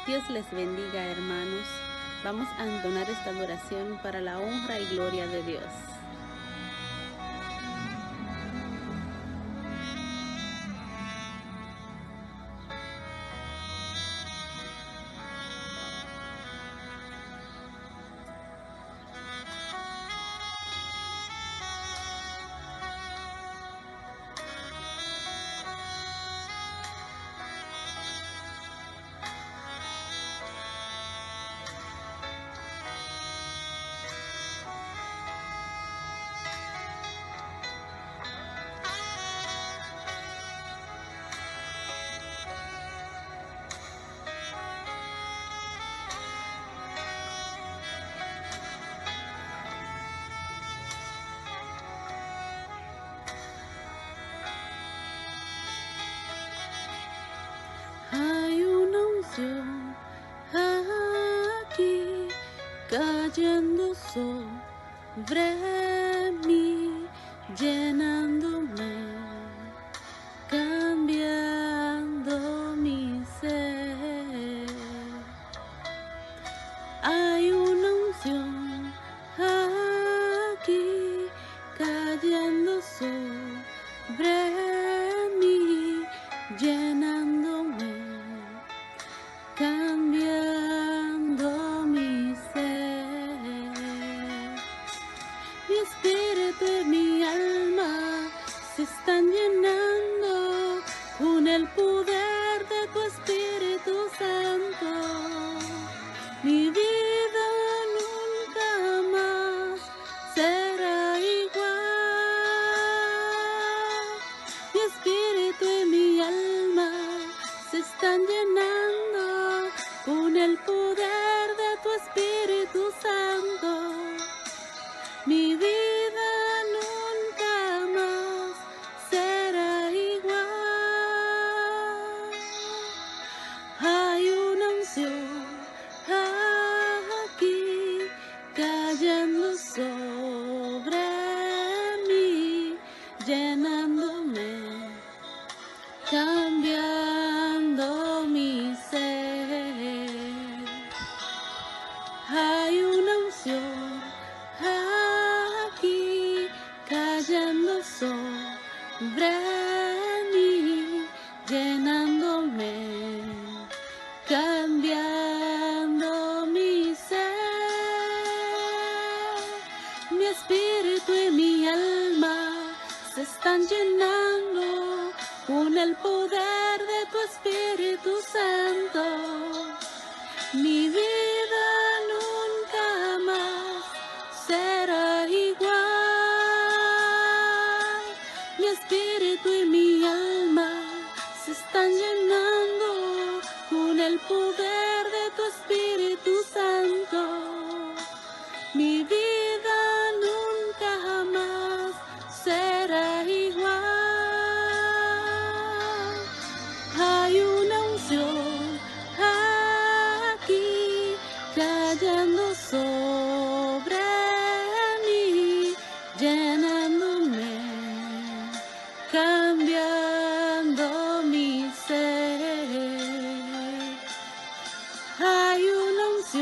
Dios les bendiga, hermanos. Vamos a entonar esta adoración para la honra y gloria de Dios. Hay una unción aquí cayendo sobre mí, llenándome, cambiando mi ser. Hay una unción aquí cayendo sobre mí, llenándome, cambiando mi ser. Mi espíritu y mi alma se están llenando con el poder de tu Espíritu Santo. Mi vida nunca más será igual. Mi espíritu y mi alma se están llenando con el poder de tu Espíritu Santo. Mi vida nunca más será igual. Hay una unción aquí cayendo sobre mí, llenándome, cambiando mi ser. Hay una unción aquí cayendo sobre mí, llenándome, cambiando mi ser. Mi espíritu y mi alma se están llenando con el poder de tu Espíritu Santo. Mi vida nunca más será igual. Mi espíritu y mi alma se están llenando con el poder de tu Espíritu Santo. Mi vida nunca jamás será igual. Hay una unción aquí cayendo sobre mí, llenándome, cambiando mi ser. Hay una unción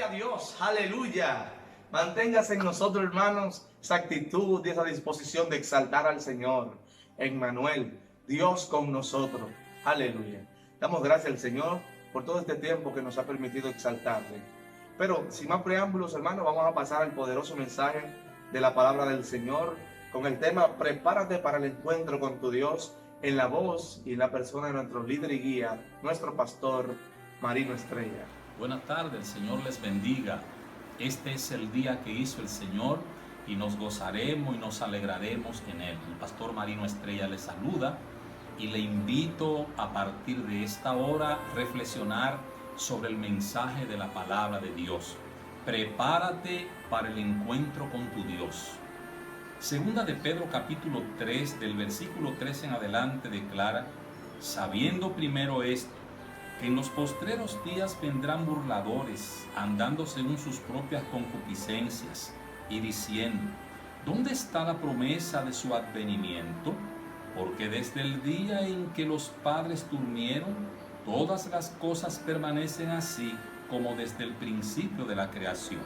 Gloria a Dios, aleluya. Manténgase en nosotros, hermanos, esa actitud y esa disposición de exaltar al Señor. Emmanuel, Dios con nosotros, aleluya. Damos gracias al Señor por todo este tiempo que nos ha permitido exaltarle. Pero sin más preámbulos, hermanos, vamos a pasar al poderoso mensaje de la palabra del Señor con el tema Prepárate para el encuentro con tu Dios, en la voz y en la persona de nuestro líder y guía, nuestro pastor Marino Estrella. Buenas tardes, el Señor les bendiga. Este es el día que hizo el Señor y nos gozaremos y nos alegraremos en él. El pastor Marino Estrella les saluda y le invito a partir de esta hora a reflexionar sobre el mensaje de la palabra de Dios. Prepárate para el encuentro con tu Dios. Segunda de Pedro capítulo 3 del versículo 3 en adelante declara: sabiendo primero esto, que en los postreros días vendrán burladores, andando según sus propias concupiscencias, y diciendo: ¿dónde está la promesa de su advenimiento? Porque desde el día en que los padres durmieron, todas las cosas permanecen así como desde el principio de la creación.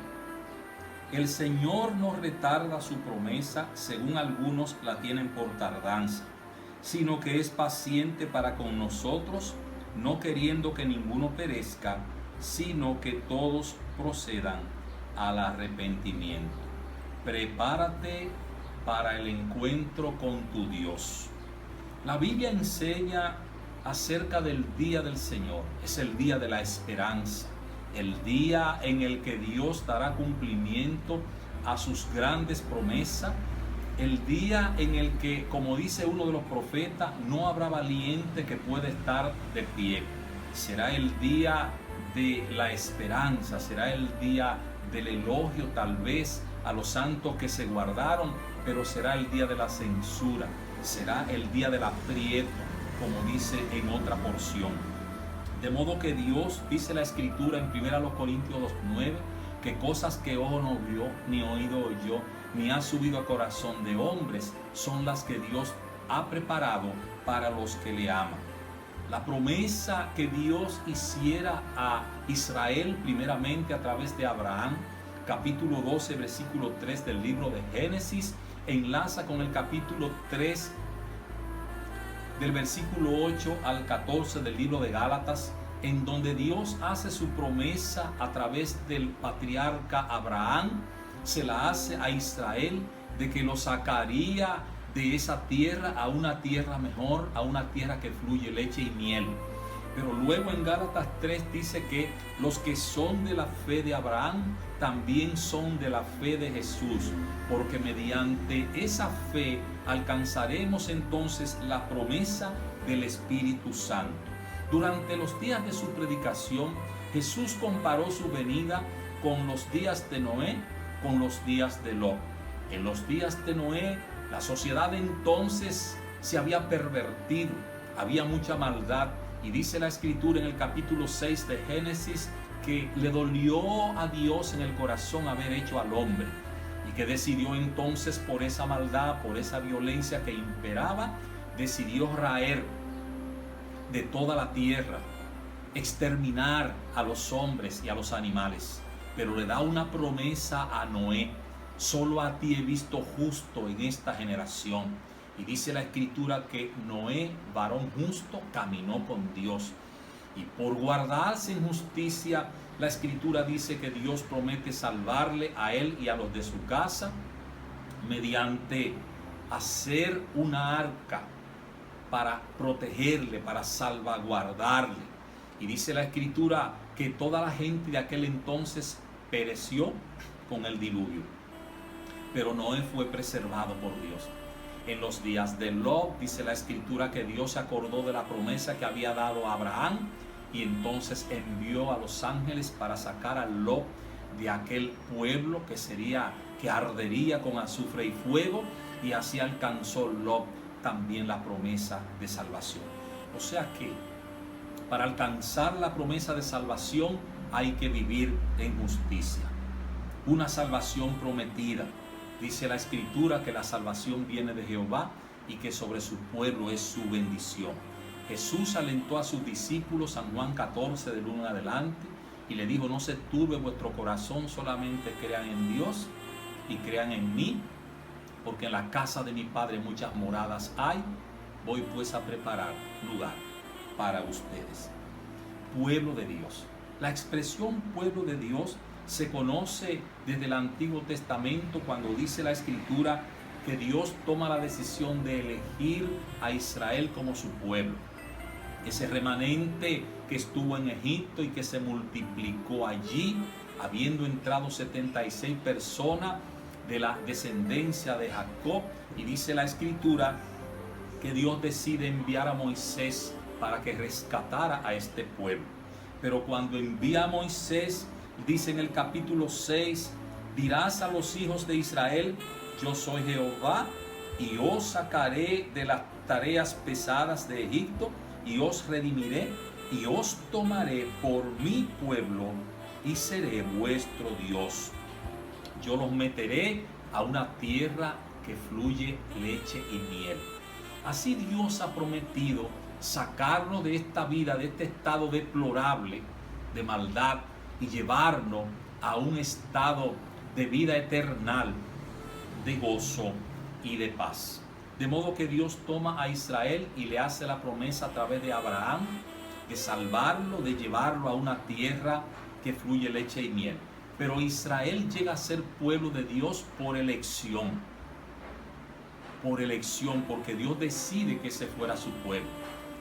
El Señor no retarda su promesa, según algunos la tienen por tardanza, sino que es paciente para con nosotros, no queriendo que ninguno perezca, sino que todos procedan al arrepentimiento. Prepárate para el encuentro con tu Dios. La Biblia enseña acerca del día del Señor. Es el día de la esperanza, el día en el que Dios dará cumplimiento a sus grandes promesas, el día en el que, como dice uno de los profetas, no habrá valiente que pueda estar de pie. Será el día de la esperanza, será el día del elogio tal vez a los santos que se guardaron, pero será el día de la censura, será el día del aprieto, como dice en otra porción. De modo que Dios, dice la Escritura en 1 Corintios 2:9, que cosas que ojo no vio, ni oído oyó, ni ha subido a corazón de hombres, son las que Dios ha preparado para los que le aman. La promesa que Dios hiciera a Israel primeramente a través de Abraham, capítulo 12, versículo 3 del libro de Génesis, enlaza con el capítulo 3 del versículo 8 al 14 del libro de Gálatas, en donde Dios hace su promesa a través del patriarca Abraham, se la hace a Israel de que lo sacaría de esa tierra a una tierra mejor, a una tierra que fluye leche y miel. Pero luego en Gálatas 3 dice que los que son de la fe de Abraham también son de la fe de Jesús, porque mediante esa fe alcanzaremos entonces la promesa del Espíritu Santo. Durante los días de su predicación, Jesús comparó su venida con los días de Noé, con los días de Lot. En los días de Noé, la sociedad entonces se había pervertido, había mucha maldad, y dice la Escritura en el capítulo 6 de Génesis que le dolió a Dios en el corazón haber hecho al hombre, y que decidió entonces, por esa maldad, por esa violencia que imperaba, decidió raer de toda la tierra, exterminar a los hombres y a los animales. Pero le da una promesa a Noé: solo a ti he visto justo en esta generación. Y dice la Escritura que Noé, varón justo, caminó con Dios. Y por guardarse en justicia, la Escritura dice que Dios promete salvarle a él y a los de su casa mediante hacer una arca para protegerle, para salvaguardarle. Y dice la Escritura que toda la gente de aquel entonces pereció con el diluvio, pero Noé fue preservado por Dios. En los días de Lot, dice la Escritura que Dios se acordó de la promesa que había dado a Abraham, y entonces envió a los ángeles para sacar a Lot de aquel pueblo que ardería con azufre y fuego, y así alcanzó Lot también la promesa de salvación. O sea que para alcanzar la promesa de salvación hay que vivir en justicia. Una salvación prometida. Dice la Escritura que la salvación viene de Jehová y que sobre su pueblo es su bendición. Jesús alentó a sus discípulos, San Juan 14 del 1 en adelante, y le dijo: no se turbe vuestro corazón, solamente crean en Dios y crean en mí, porque en la casa de mi Padre muchas moradas hay. Voy pues a preparar lugar para ustedes. Pueblo de Dios. La expresión pueblo de Dios se conoce desde el Antiguo Testamento, cuando dice la Escritura que Dios toma la decisión de elegir a Israel como su pueblo. Ese remanente que estuvo en Egipto y que se multiplicó allí, habiendo entrado 76 personas de la descendencia de Jacob, y dice la Escritura que Dios decide enviar a Moisés para que rescatara a este pueblo. Pero cuando envía a Moisés, dice en el capítulo 6, dirás a los hijos de Israel: yo soy Jehová, y os sacaré de las tareas pesadas de Egipto, y os redimiré, y os tomaré por mi pueblo, y seré vuestro Dios. Yo los meteré a una tierra que fluye leche y miel. Así Dios ha prometido sacarnos de esta vida, de este estado deplorable de maldad, y llevarnos a un estado de vida eterna, de gozo y de paz. De modo que Dios toma a Israel y le hace la promesa a través de Abraham de salvarlo, de llevarlo a una tierra que fluye leche y miel. Pero Israel llega a ser pueblo de Dios por elección. Por elección, porque Dios decide que ese fuera su pueblo.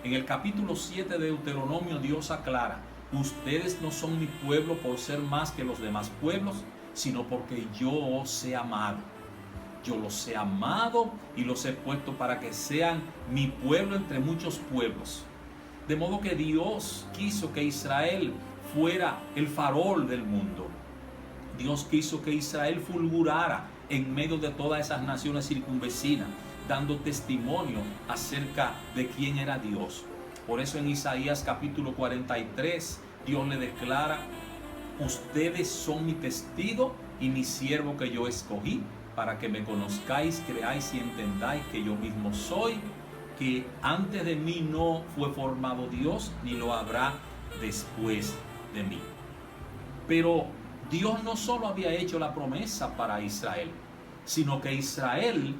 En el capítulo 7 de Deuteronomio, Dios aclara: ustedes no son mi pueblo por ser más que los demás pueblos, sino porque yo os he amado. Yo los he amado y los he puesto para que sean mi pueblo entre muchos pueblos. De modo que Dios quiso que Israel fuera el farol del mundo. Dios quiso que Israel fulgurara en medio de todas esas naciones circunvecinas, dando testimonio acerca de quién era Dios. Por eso en Isaías capítulo 43, Dios le declara: ustedes son mi testigo y mi siervo que yo escogí, para que me conozcáis, creáis y entendáis que yo mismo soy, que antes de mí no fue formado Dios, ni lo habrá después de mí. Pero Dios no solo había hecho la promesa para Israel, sino que Israel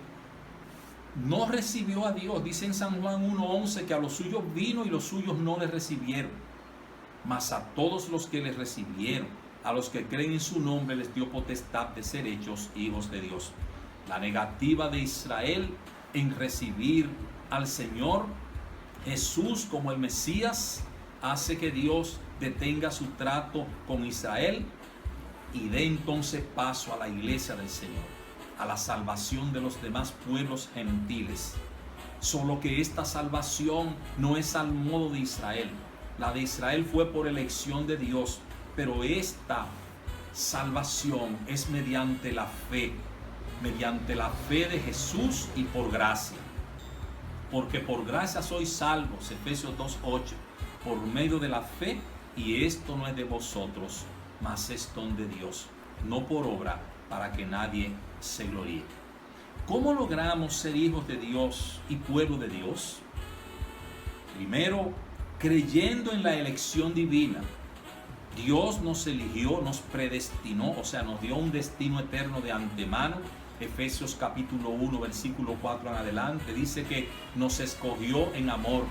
no recibió a Dios. Dice en San Juan 1:11 que a los suyos vino y los suyos no le recibieron. Mas a todos los que le recibieron, a los que creen en su nombre, les dio potestad de ser hechos hijos de Dios. La negativa de Israel en recibir al Señor Jesús como el Mesías hace que Dios detenga su trato con Israel y dé entonces paso a la iglesia del Señor, a la salvación de los demás pueblos gentiles. Solo que esta salvación no es al modo de Israel. La de Israel fue por elección de Dios, pero esta salvación es mediante la fe de Jesús y por gracia. Porque por gracia sois salvos, Efesios 2:8, por medio de la fe, y esto no es de vosotros, mas es don de Dios, no por obra, para que nadie se gloríe. ¿Cómo logramos ser hijos de Dios y pueblo de Dios? Primero, creyendo en la elección divina. Dios nos eligió, nos predestinó, o sea, nos dio un destino eterno de antemano. Efesios capítulo 1, versículo 4 en adelante, dice que nos escogió en amor,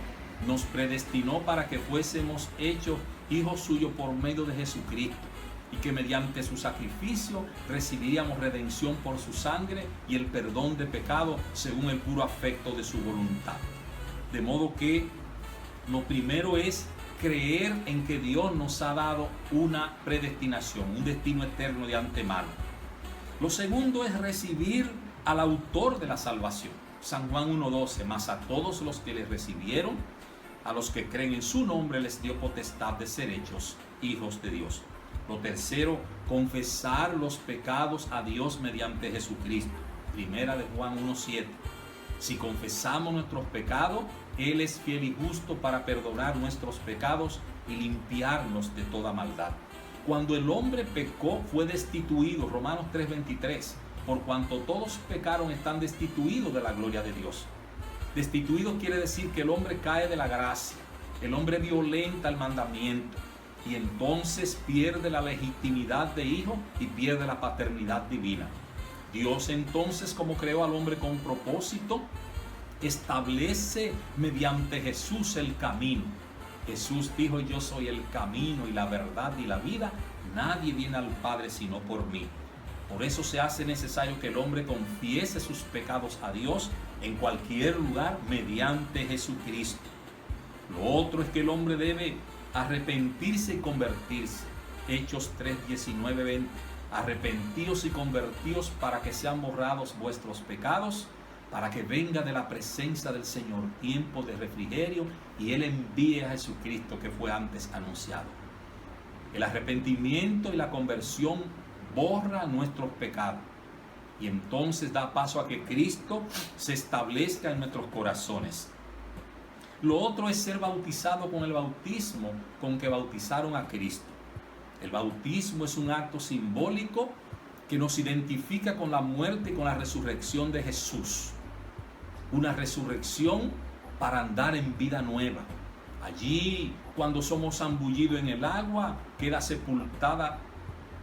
nos predestinó para que fuésemos hechos hijos suyos por medio de Jesucristo, y que mediante su sacrificio recibiríamos redención por su sangre y el perdón de pecado según el puro afecto de su voluntad. De modo que lo primero es creer en que Dios nos ha dado una predestinación, un destino eterno de antemano. Lo segundo es recibir al autor de la salvación. San Juan 1:12, mas a todos los que le recibieron, a los que creen en su nombre, les dio potestad de ser hechos hijos de Dios. Lo tercero, confesar los pecados a Dios mediante Jesucristo. Primera de Juan 1:7. Si confesamos nuestros pecados, Él es fiel y justo para perdonar nuestros pecados y limpiarnos de toda maldad. Cuando el hombre pecó, fue destituido, Romanos 3:23, por cuanto todos pecaron, están destituidos de la gloria de Dios. Destituido quiere decir que el hombre cae de la gracia, el hombre violenta el mandamiento. y entonces pierde la legitimidad de hijo y pierde la paternidad divina. Dios entonces, como creó al hombre con propósito, establece mediante Jesús el camino. Jesús dijo: yo soy el camino y la verdad y la vida. Nadie viene al Padre sino por mí. Por eso se hace necesario que el hombre confiese sus pecados a Dios en cualquier lugar mediante Jesucristo. Lo otro es que el hombre debe arrepentirse y convertirse. Hechos 3, 19, 20. Arrepentíos y convertíos para que sean borrados vuestros pecados, para que venga de la presencia del Señor tiempo de refrigerio y Él envíe a Jesucristo, que fue antes anunciado. El arrepentimiento y la conversión borra nuestros pecados y entonces da paso a que Cristo se establezca en nuestros corazones. Lo otro es ser bautizado con el bautismo con que bautizaron a Cristo. El bautismo es un acto simbólico que nos identifica con la muerte y con la resurrección de Jesús. Una resurrección para andar en vida nueva. Allí, cuando somos zambullidos en el agua, queda sepultada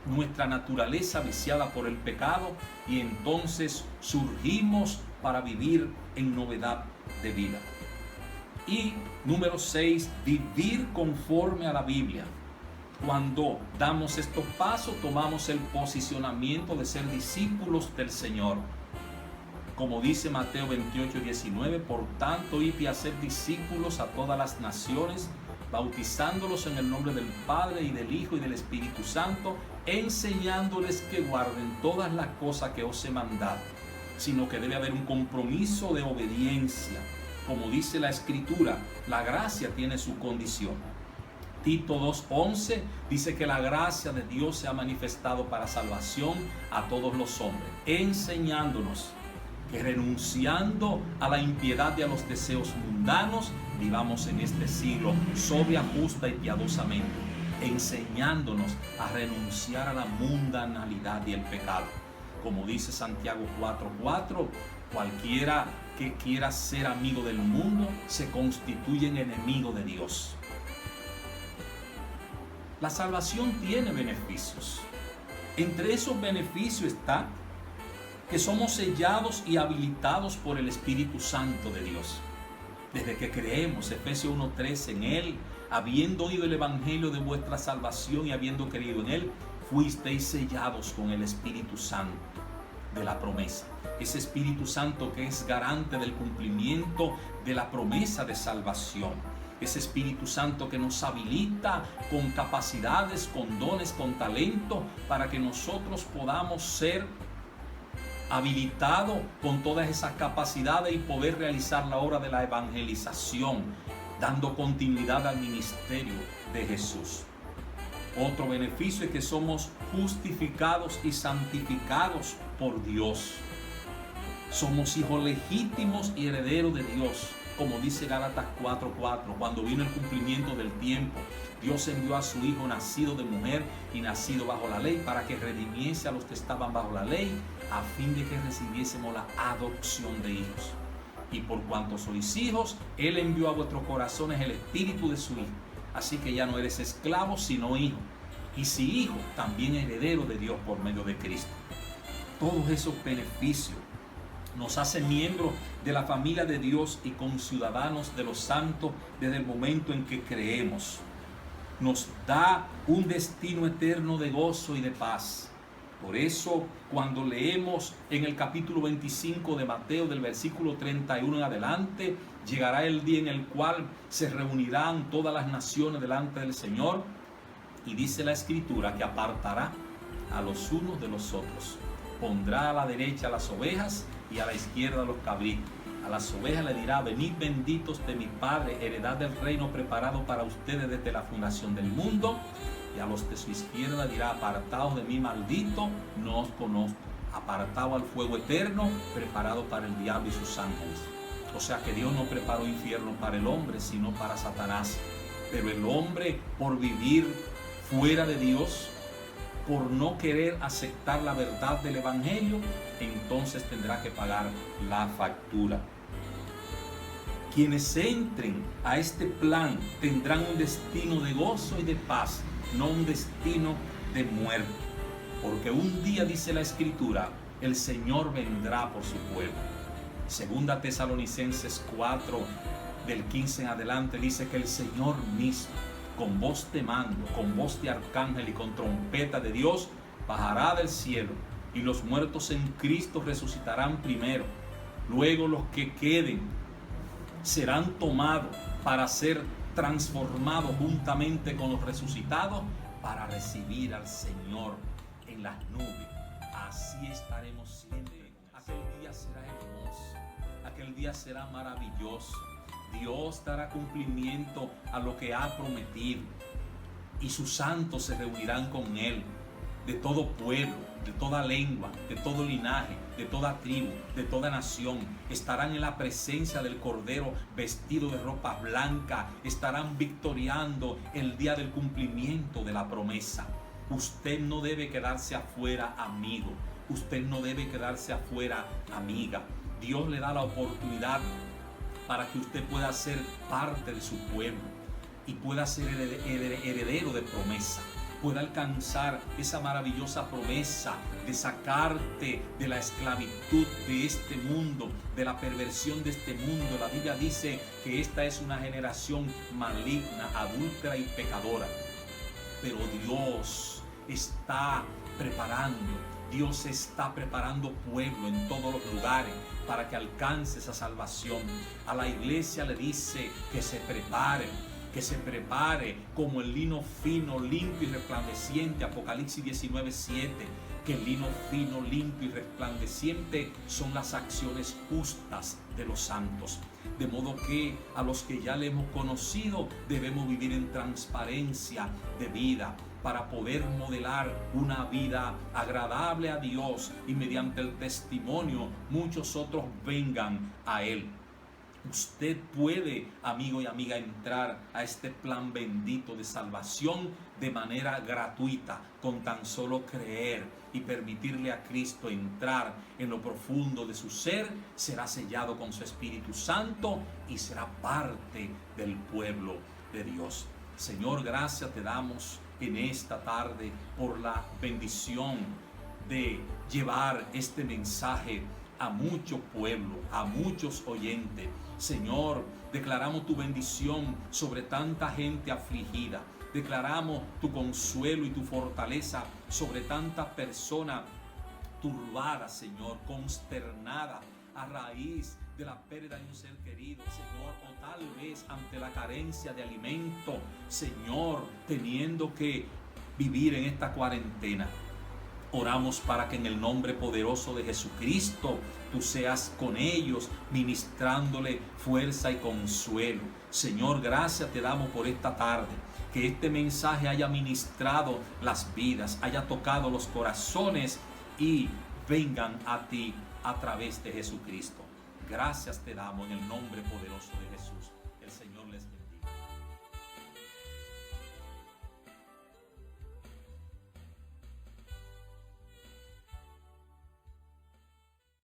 nuestra naturaleza viciada por el pecado y entonces surgimos para vivir en novedad de vida. Y número 6, vivir conforme a la Biblia. Cuando damos estos pasos, tomamos el posicionamiento de ser discípulos del Señor. Como dice Mateo 28, 19, por tanto, id y haced discípulos a todas las naciones, bautizándolos en el nombre del Padre y del Hijo y del Espíritu Santo, enseñándoles que guarden todas las cosas que os he mandado, sino que debe haber un compromiso de obediencia. Como dice la Escritura, la gracia tiene su condición. Tito 2:11 dice que la gracia de Dios se ha manifestado para salvación a todos los hombres, enseñándonos que renunciando a la impiedad y a los deseos mundanos, vivamos en este siglo sobria, justa y piadosamente, enseñándonos a renunciar a la mundanalidad y el pecado. Como dice Santiago 4:4, cualquiera que quiera ser amigo del mundo se constituye en enemigo de Dios. La salvación tiene beneficios. Entre esos beneficios está que somos sellados y habilitados por el Espíritu Santo de Dios. Desde que creemos, Efesios 1:3, en Él, habiendo oído el Evangelio de vuestra salvación y habiendo creído en Él, fuisteis sellados con el Espíritu Santo de la promesa. Ese Espíritu Santo que es garante del cumplimiento de la promesa de salvación. Ese Espíritu Santo que nos habilita con capacidades, con dones, con talento, para que nosotros podamos ser habilitados con todas esas capacidades y poder realizar la obra de la evangelización, dando continuidad al ministerio de Jesús. Otro beneficio es que somos justificados y santificados por Dios. Somos hijos legítimos y herederos de Dios. Como dice Gálatas 4:4, cuando vino el cumplimiento del tiempo, Dios envió a su Hijo nacido de mujer y nacido bajo la ley para que redimiese a los que estaban bajo la ley, a fin de que recibiésemos la adopción de hijos. Y por cuanto sois hijos, Él envió a vuestros corazones el espíritu de su Hijo. Así que ya no eres esclavo, sino hijo. Y si hijo, también heredero de Dios por medio de Cristo. Todos esos beneficios nos hacen miembros de la familia de Dios y conciudadanos de los santos desde el momento en que creemos. Nos da un destino eterno de gozo y de paz. Por eso, cuando leemos en el capítulo 25 de Mateo, del versículo 31 en adelante, llegará el día en el cual se reunirán todas las naciones delante del Señor, y dice la Escritura que apartará a los unos de los otros. Pondrá a la derecha a las ovejas y a la izquierda a los cabritos. A las ovejas le dirá: venid benditos de mi Padre, heredad del reino preparado para ustedes desde la fundación del mundo. Y a los de su izquierda dirá: apartaos de mí, maldito, no os conozco. Apartaos al fuego eterno, preparado para el diablo y sus ángeles. O sea que Dios no preparó infierno para el hombre, sino para Satanás. Pero el hombre, por vivir fuera de Dios, por no querer aceptar la verdad del Evangelio, entonces tendrá que pagar la factura. Quienes entren a este plan tendrán un destino de gozo y de paz, no un destino de muerte. Porque un día, dice la Escritura, el Señor vendrá por su pueblo. Segunda Tesalonicenses 4, del 15 en adelante, dice que el Señor mismo, con voz de mando, con voz de arcángel y con trompeta de Dios, bajará del cielo, y los muertos en Cristo resucitarán primero. Luego los que queden serán tomados para ser transformados juntamente con los resucitados para recibir al Señor en las nubes. Así estaremos siempre. Aquel día será hermoso, aquel día será maravilloso. Dios dará cumplimiento a lo que ha prometido y sus santos se reunirán con Él, de todo pueblo, de toda lengua, de todo linaje, de toda tribu, de toda nación. Estarán en la presencia del Cordero vestidos de ropa blanca. Estarán victoriando el día del cumplimiento de la promesa. Usted no debe quedarse afuera, amigo. Usted no debe quedarse afuera, amiga. Dios le da la oportunidad para que usted pueda ser parte de su pueblo y pueda ser heredero de promesa. Pueda alcanzar esa maravillosa promesa de sacarte de la esclavitud de este mundo, de la perversión de este mundo. La Biblia dice que esta es una generación maligna, adúltera y pecadora. Pero Dios está preparando pueblo en todos los lugares para que alcance esa salvación. A la iglesia le dice que se prepare como el lino fino, limpio y resplandeciente. Apocalipsis 19:7, que el lino fino, limpio y resplandeciente son las acciones justas de los santos. De modo que a los que ya le hemos conocido debemos vivir en transparencia de vida para poder modelar una vida agradable a Dios y mediante el testimonio muchos otros vengan a Él. Usted puede, amigo y amiga, entrar a este plan bendito de salvación de manera gratuita, con tan solo creer y permitirle a Cristo entrar en lo profundo de su ser. Será sellado con su Espíritu Santo y será parte del pueblo de Dios. Señor, gracias te damos en esta tarde por la bendición de llevar este mensaje a mucho pueblo, a muchos oyentes. Señor, declaramos tu bendición sobre tanta gente afligida. Declaramos tu consuelo y tu fortaleza sobre tantas personas turbadas, Señor, consternadas a raíz de la pérdida de un ser querido, Señor, o tal vez ante la carencia de alimento, Señor, teniendo que vivir en esta cuarentena. Oramos para que en el nombre poderoso de Jesucristo tú seas con ellos, ministrándole fuerza y consuelo. Señor, gracias te damos por esta tarde. Que este mensaje haya ministrado las vidas, haya tocado los corazones y vengan a ti a través de Jesucristo. Gracias te damos en el nombre poderoso